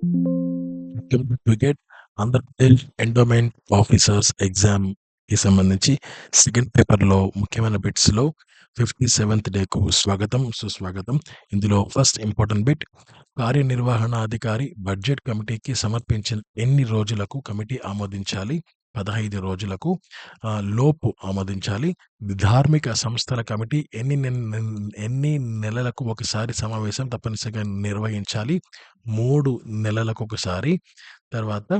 Cricket Andhra Pradesh endowment officers ఎగ్జామ్‌కి సంబంధించి second పేపర్‌లో ముఖ్యమైన బిట్స్‌లో 57th డేకు స్వాగతం, సుస్వాగతం. ఇందులో ఫస్ట్ ఇంపార్టెంట్ బిట్ కార్యనిర్వహణాధికారి బడ్జెట్ కమిటీకి సమర్పించిన ఎన్ని రోజులకు కమిటీ ఆమోదించాలి? 15 రోజులకు లోపు ఆమోదించాలి. ధార్మిక సంస్థల కమిటీ ఎన్ని నెలలకు ఒకసారి సమావేశం తప్పనిసరిగా నిర్వహించాలి? 3 నెలలకొకసారి. తర్వాత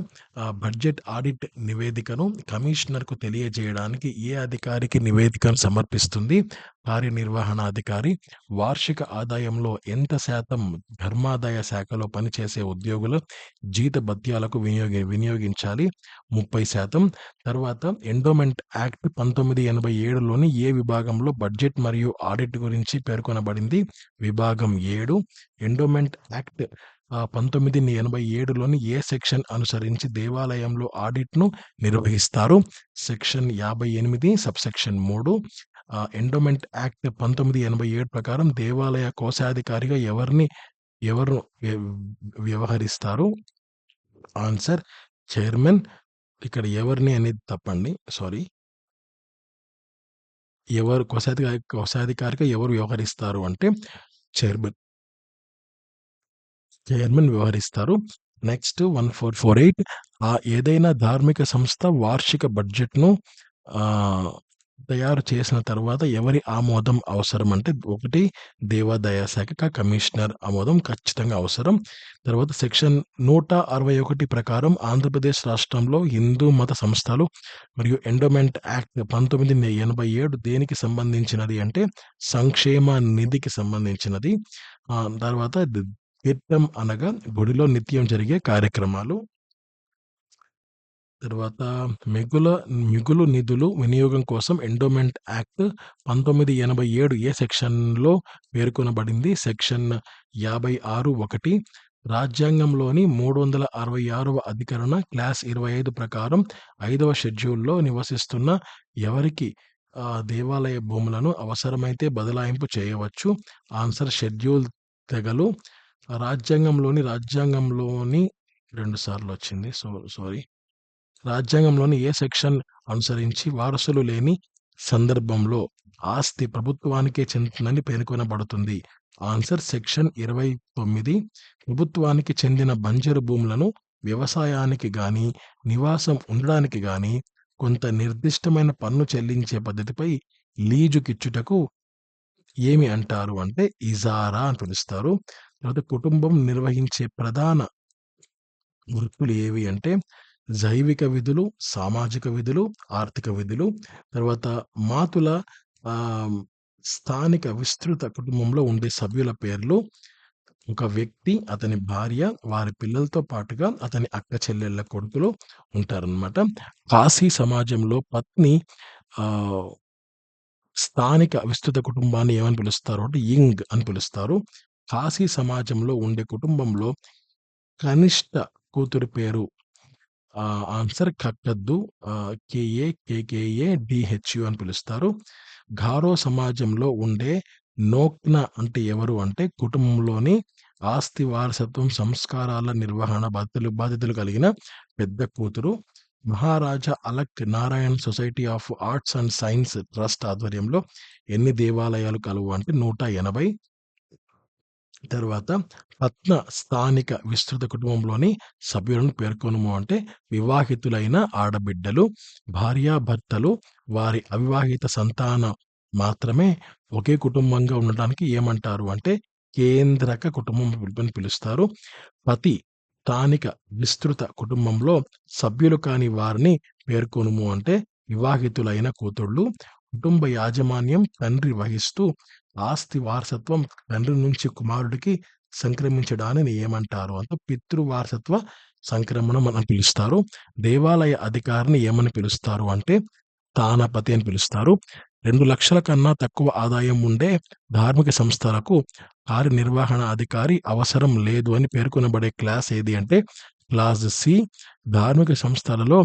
బడ్జెట్ ఆడిట్ నివేదికను కమిషనర్‌కు తెలియజేయడానికి ఏ అధికారికి నివేదికను సమర్పిస్తుంది? కార్యనిర్వహణాధికారి. వార్షిక ఆదాయంలో ఎంత శాతం ధర్మాదాయ శాఖలో పనిచేసే ఉద్యోగుల జీతభత్యాలకు వినియోగించాలి? 30%. తర్వాత ఎండోమెంట్ యాక్ట్ 1987లోని ఏ విభాగంలో బడ్జెట్ మరియు ఆడిట్ గురించి పేర్కొనబడింది? విభాగం 7. ఎండోమెంట్ యాక్ట్ 1987లోని ఏ సెక్షన్ అనుసరించి దేవాలయంలో ఆడిట్‌ను నిర్వహిస్తారు? Section 58 subsection 3. ఎండోమెంట్ యాక్ట్ 1987 ప్రకారం దేవాలయ కోశాధికారిగా ఎవరు వ్యవహరిస్తారు? Answer chairman. ఇక్కడ ఎవరిని అనేది తప్పండి. సారీ. ఎవరు కోశాధికారిగా ఎవరు వ్యవహరిస్తారు అంటే చైర్మన్. వ్యవహరిస్తారు. నెక్స్ట్ 1448 ఏదైనా ధార్మిక సంస్థ వార్షిక బడ్జెట్‌ను తయారు చేసిన తర్వాత ఎవరి ఆమోదం అవసరం అంటే 1 దేవాదాయ శాఖ కమిషనర్ ఆమోదం ఖచ్చితంగా అవసరం. తర్వాత సెక్షన్ 161 ప్రకారం ఆంధ్రప్రదేశ్ రాష్ట్రంలో హిందూ మత సంస్థలు మరియు ఎండోమెంట్ యాక్ట్ 1987 దేనికి సంబంధించినది అంటే సంక్షేమ నిధికి సంబంధించినది. తర్వాత తీర్థం అనగా గుడిలో నిత్యం జరిగే కార్యక్రమాలు. తర్వాత మిగులు నిధులు వినియోగం కోసం ఎండోమెంట్ యాక్ట్ 1987 ఏ సెక్షన్‌లో పేర్కొనబడింది? సెక్షన్ 56(1). రాజ్యాంగంలోని 366వ అధికరణ క్లాస్ 25 ప్రకారం 5వ షెడ్యూల్‌లో నివసిస్తున్న ఎవరికి దేవాలయ భూములను అవసరమైతే బదలాయింపు చేయవచ్చు? ఆన్సర్ షెడ్యూల్ తెగలు. రాజ్యాంగంలోని 2 సార్లు వచ్చింది. సారీ. రాజ్యాంగంలోని ఏ సెక్షన్ అనుసరించి వారసులు లేని సందర్భంలో ఆస్తి ప్రభుత్వానికే చెందుతుందని పేర్కొనబడుతుంది? Answer section 29. ప్రభుత్వానికి చెందిన బంజరు భూములను వ్యవసాయానికి గాని, నివాసం ఉండడానికి గాని కొంత నిర్దిష్టమైన పన్ను చెల్లించే పద్ధతిపై లీజుకిచ్చుటకు ఏమి అంటారు అంటే ఇజారా అని పిలుస్తారు. తర్వాత కుటుంబం నిర్వహించే ప్రధాన వృత్తులు ఏవి అంటే జైవిక విధులు, సామాజిక విధులు, ఆర్థిక విధులు. తర్వాత మాతుల స్థానిక విస్తృత కుటుంబంలో ఉండే సభ్యుల పేర్లు. ఒక వ్యక్తి, అతని భార్య, వారి పిల్లలతో పాటుగా అతని అక్క చెల్లెళ్ళ కొడుకులు ఉంటారనమాట. కాశీ సమాజంలో పత్ని స్థానిక విస్తృత కుటుంబాన్ని ఏమని పిలుస్తారు అంటే యింగ్ అని పిలుస్తారు. కాశీ సమాజంలో ఉండే కుటుంబంలో కనిష్ట కూతురి పేరు ఆన్సర్ కక్కద్దు. కేకేఏ డిహెచ్యు అని పిలుస్తారు. గారో సమాజంలో ఉండే నోక్నా అంటే ఎవరు అంటే కుటుంబంలోని ఆస్తి వారసత్వం, సంస్కారాల నిర్వహణ బాధ్యతలు కలిగిన పెద్ద కూతురు. Maharaja Alak Narayan society of arts and science trust ఆధ్వర్యంలో ఎన్ని దేవాలయాలు కలవు అంటే 180. తర్వాత పత్న స్థానిక విస్తృత కుటుంబంలోని సభ్యులను పేర్కొనుము అంటే వివాహితులైన ఆడబిడ్డలు, భార్యాభర్తలు, వారి అవివాహిత సంతానం మాత్రమే ఒకే కుటుంబంగా ఉండడానికి ఏమంటారు అంటే కేంద్రక కుటుంబం అని పిలుస్తారు. పతి స్థానిక విస్తృత కుటుంబంలో సభ్యులు కాని వారిని పేర్కొనుము అంటే వివాహితులైన కూతుళ్ళు. కుటుంబ యాజమాన్యం తండ్రి వహిస్తూ ఆస్తి వారసత్వం తండ్రి నుంచి కుమారుడికి సంక్రమించడాన్ని ఏమంటారు అంటే పితృవారసత్వ సంక్రమణం అని పిలుస్తారు. దేవాలయ అధికారిని ఏమని పిలుస్తారు అంటే స్థానపతి అని పిలుస్తారు. 2 లక్షల కన్నా తక్కువ ఆదాయం ఉండే ధార్మిక సంస్థలకు కార్యనిర్వహణ అధికారి అవసరం లేదు అని పేర్కొనబడే క్లాస్ ఏది అంటే క్లాస్ సి. ధార్మిక సంస్థలలో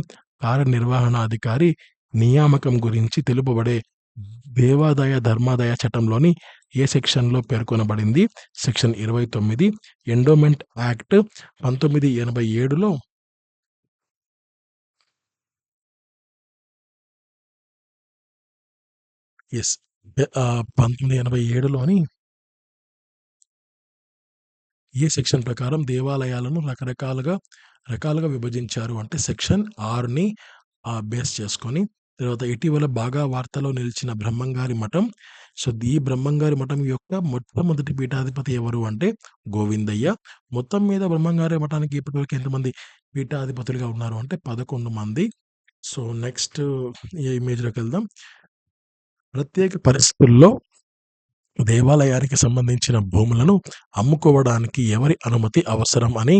కార్యనిర్వహణాధికారి నియామకం గురించి తెలుపబడే దేవాదాయ ధర్మాదాయ చట్టంలోని ఏ సెక్షన్‌లో పేర్కొనబడింది? సెక్షన్ 29. ఎండోమెంట్ యాక్ట్ 1987లో యెస్. 1987లోని ఏ సెక్షన్ ప్రకారం దేవాలయాలను రకాలుగా విభజించారు అంటే సెక్షన్ 6ని బేస్ చేసుకొని. తర్వాత ఇటీవల బాగా వార్తలో నిలిచిన బ్రహ్మంగారి మఠం. సో, ఈ బ్రహ్మంగారి మఠం యొక్క మొట్టమొదటి పీఠాధిపతి ఎవరు అంటే గోవిందయ్య. మొత్తం మీద బ్రహ్మంగారి మఠానికి ఇప్పటివరకు ఎంతమంది పీఠాధిపతులుగా ఉన్నారు అంటే 11 మంది. సో, నెక్స్ట్ ఇమేజ్‌లోకెళ్దాం. ప్రత్యేక పరిస్థితుల్లో దేవాలయానికి సంబంధించిన భూములను అమ్ముకోవడానికి ఎవరి అనుమతి అవసరం అని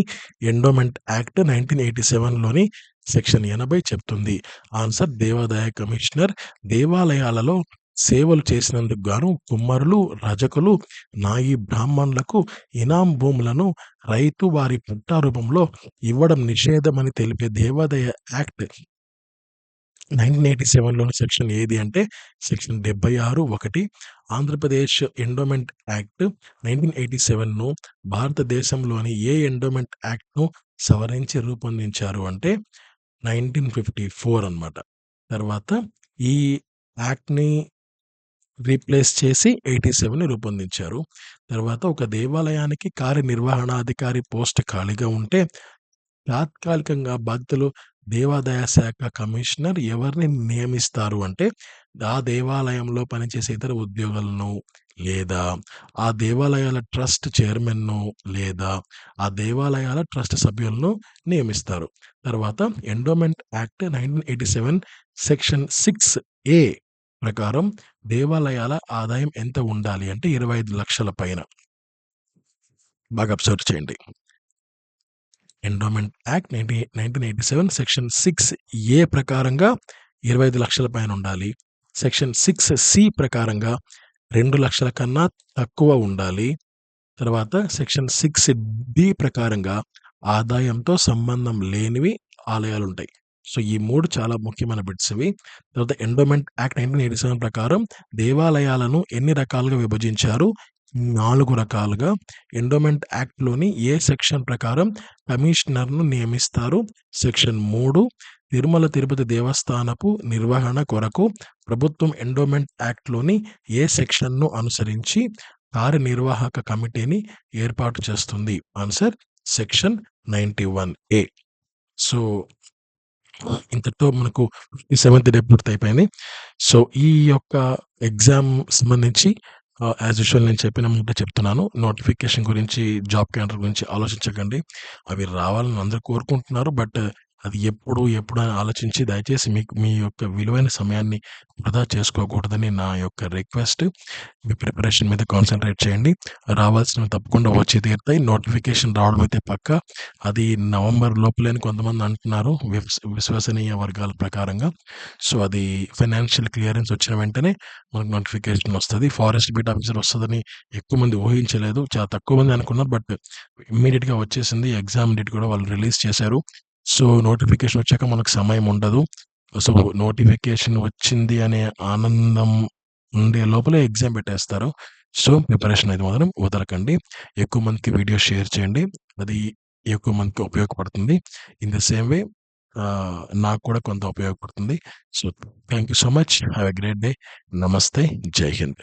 ఎండోమెంట్ యాక్ట్ 1987లోని సెక్షన్ 80 చెప్తుంది. ఆన్సర్ దేవాదాయ కమిషనర్. దేవాలయాలలో సేవలు చేసినందుకు గాను కుమ్మరులు, రజకులు, నాయి బ్రాహ్మణులకు ఇనాం భూములను రైతు వారి పట్టా రూపంలో ఇవ్వడం నిషేధమని తెలిపే దేవాదాయ యాక్ట్ 1987లోని సెక్షన్ ఏది అంటే సెక్షన్ 76(1). ఆంధ్రప్రదేశ్ ఎండోమెంట్ యాక్ట్ 1987ను భారతదేశంలోని ఏ ఎండోమెంట్ యాక్ట్‌ను సవరించి రూపొందించారు అంటే 1954 అన్నమాట. తర్వాత ఈ యాక్ట్‌ని రీప్లేస్ చేసి 87ని రూపొందించారు. తర్వాత ఒక దేవాలయానికి కార్యనిర్వహణాధికారి పోస్ట్ ఖాళీగా ఉంటే తాత్కాలికంగా బాధితులు దేవాదాయ శాఖ కమిషనర్ ఎవరిని నియమిస్తారు అంటే ఆ దేవాలయంలో పనిచేసే ఇతర ఉద్యోగులను లేదా ఆ దేవాలయాల ట్రస్ట్ చైర్మన్‌ను లేదా ఆ దేవాలయాల ట్రస్ట్ సభ్యులను నియమిస్తారు. తర్వాత ఎండోమెంట్ యాక్ట్ 1987 సెక్షన్ 6(a) ప్రకారం దేవాలయాల ఆదాయం ఎంత ఉండాలి అంటే 25 లక్షల పైన. బాగా అబ్జర్వ్ చేయండి. ఎండోమెంట్ యాక్ట్ 1987 సెక్షన్ 6(a) ప్రకారంగా 25 లక్షల పైన ఉండాలి. సెక్షన్ 6(c) ప్రకారంగా 2 లక్షల కన్నా తక్కువ ఉండాలి. తర్వాత సెక్షన్ 6(d) ప్రకారంగా ఆదాయంతో సంబంధం లేనివి ఆలయాలుంటాయి. సో, ఈ 3 చాలా ముఖ్యమైన బిట్స్ ఇవి. తర్వాత ఎండోమెంట్ యాక్ట్ 1987 ప్రకారం దేవాలయాలను ఎన్ని రకాలుగా విభజించారు? 4 రకాలుగా. ఎండోమెంట్ యాక్ట్‌లోని ఏ సెక్షన్ ప్రకారం కమిషనర్‌ను నియమిస్తారు? సెక్షన్ 3. తిరుమల తిరుపతి దేవస్థానపు నిర్వహణ కొరకు ప్రభుత్వం ఎండోమెంట్ యాక్ట్‌లోని ఏ సెక్షన్‌ను అనుసరించి కార్యనిర్వాహక కమిటీని ఏర్పాటు చేస్తుంది? Answer section 91(a). సో, ఇంతటితో మనకు 57th డే పూర్తయిపోయింది. సో, ఈ యొక్క ఎగ్జామ్ సంబంధించి యాజ్ యూజువల్ నేను చెప్పిన మాట చెప్తున్నాను. నోటిఫికేషన్ గురించి, జాబ్ క్యాలెండర్ గురించి ఆలోచించకండి. అవి రావాలని అందరూ కోరుకుంటున్నారు. బట్ అది ఎప్పుడు అని ఆలోచించి దయచేసి మీ యొక్క విలువైన సమయాన్ని వృధా చేసుకోకూడదని నా యొక్క రిక్వెస్ట్. మీ ప్రిపరేషన్ మీద కాన్సంట్రేట్ చేయండి. రావాల్సినవి తప్పకుండా వచ్చి తీరుతాయి. నోటిఫికేషన్ రావడం అయితే పక్కా. అది నవంబర్ లోపలే అని కొంతమంది అంటున్నారు విశ్వసనీయ వర్గాల ప్రకారంగా. సో, అది ఫైనాన్షియల్ క్లియరెన్స్ వచ్చిన వెంటనే మనకు నోటిఫికేషన్ వస్తది. ఫారెస్ట్ బీట్ ఆఫీసర్ వస్తదని ఎక్కువ మంది ఊహించలేదు. చాలా తక్కువ మంది అనుకున్నారు. బట్ ఇమ్మీడియేట్‌గా వచ్చేసింది. ఎగ్జామ్ డేట్ కూడా వాళ్ళు రిలీజ్ చేశారు. సో, నోటిఫికేషన్ వచ్చాక మనకు సమయం ఉండదు. సో, నోటిఫికేషన్ వచ్చింది అనే ఆనందం ఉండే లోపలే ఎగ్జామ్ పెట్టేస్తారు. సో, ప్రిపరేషన్ అయితే మాత్రం వదలకండి. ఎక్కువ మందికి వీడియో షేర్ చేయండి. అది ఎక్కువ మందికి ఉపయోగపడుతుంది. ఇన్ ద సేమ్ వే నాకు కూడా కొంత ఉపయోగపడుతుంది. So, thank you so much. Have a great day. నమస్తే. జై హింద్.